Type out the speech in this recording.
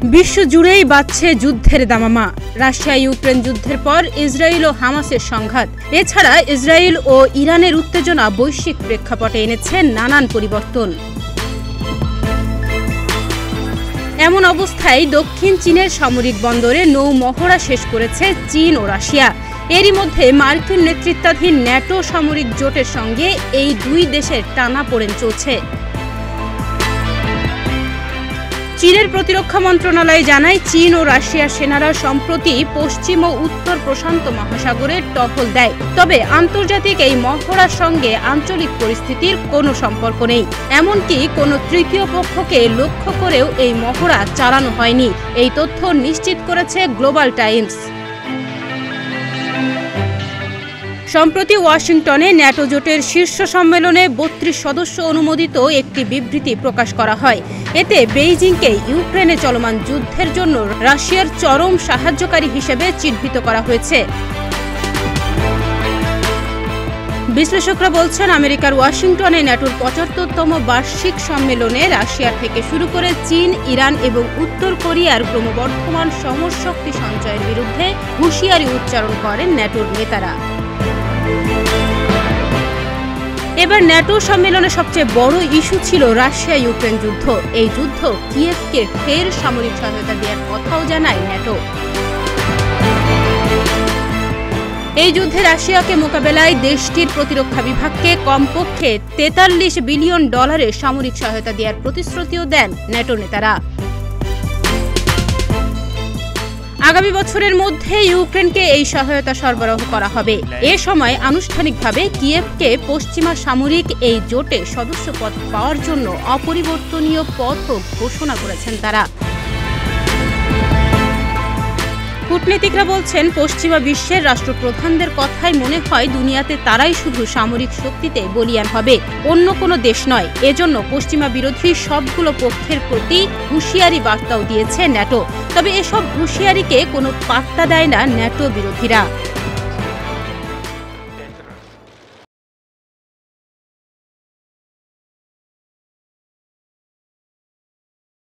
বিশ্ব জুড়েই বাজছে যুদ্ধের দামামা। রাশিয়া ইউক্রেন যুদ্ধের পর ইসরায়েল ও হামাসের সংঘাত, এছাড়া ইসরায়েল ও ইরানের উত্তেজনা বৈশ্বিক প্রেক্ষাপটে এনেছে নানান পরিবর্তন। এমন অবস্থায় দক্ষিণ চীনের সামরিক বন্দরে নৌ মহড়া শেষ করেছে চীন ও রাশিয়া। এরই মধ্যে মার্কিন নেতৃত্বাধীন ন্যাটো সামরিক জোটের সঙ্গে এই দুই দেশের টানাপোড়েন চলছে। চীনের প্রতিরক্ষা মন্ত্রণালয় জানায়, চীন ও রাশিয়ার সেনারা সম্প্রতি পশ্চিম ও উত্তর প্রশান্ত মহাসাগরে টহল দেয়। তবে আন্তর্জাতিক এই মহড়ার সঙ্গে আঞ্চলিক পরিস্থিতির কোনো সম্পর্ক নেই। এমনকি কোনো তৃতীয় পক্ষকে লক্ষ্য করেও এই মহড়া চালানো হয়নি। এই তথ্য নিশ্চিত করেছে গ্লোবাল টাইমস। সম্প্রতি ওয়াশিংটনে ন্যাটো জোটের শীর্ষ সম্মেলনে ৩২ সদস্য অনুমোদিত একটি বিবৃতি প্রকাশ করা হয়। এতে বেইজিংকে ইউক্রেনে চলমান যুদ্ধের জন্য রাশিয়ার চরম সাহায্যকারী হিসেবে চিহ্নিত করা হয়েছে। বিশ্লেষকরা বলছেন, আমেরিকার ওয়াশিংটনে ন্যাটোর ৭৫তম বার্ষিক সম্মেলনে রাশিয়া থেকে শুরু করে চীন, ইরান এবং উত্তর কোরিয়ার ক্রমবর্ধমান সমরশক্তি সঞ্চয়ের বিরুদ্ধে হুঁশিয়ারি উচ্চারণ করেন ন্যাটোর নেতারা। এবার ন্যাটো সম্মেলনে সবচেয়ে বড় ইস্যু ছিল রাশিয়া ইউক্রেন যুদ্ধ। এই যুদ্ধ কিয়েভকে ফের সামরিক সহায়তা দেওয়ার কথাও জানায় ন্যাটো। এই যুদ্ধে রাশিয়াকে মোকাবেলায় দেশটির প্রতিরক্ষা বিভাগকে কমপক্ষে $৪৩ বিলিয়ন সামরিক সহায়তা দেওয়ার প্রতিশ্রুতিও দেন ন্যাটো নেতারা। আগামী বছরের মধ্যে ইউক্রেনকে এই সহায়তা সরবরাহ করা হবে। এ সময় আনুষ্ঠানিকভাবে কিয়েভকে পশ্চিমা সামরিক এই জোটে সদস্যপদ পাওয়ার জন্য অপরিবর্তনীয় পথও ঘোষণা করেছেন তারা। কূটনীতিকরা বলছেন, পশ্চিমা বিশ্বের রাষ্ট্রপ্রধানদের কথাই মনে হয় দুনিয়াতে তারাই শুধু সামরিক শক্তিতে বলীয়ান হবে, অন্য কোনো দেশ নয়। এজন্য পশ্চিমা বিরোধী সবগুলো পক্ষের প্রতি হুঁশিয়ারি বার্তাও দিয়েছে ন্যাটো। তবে এসব হুঁশিয়ারিকে কোনো পাত্তা দেয় না ন্যাটো বিরোধীরা।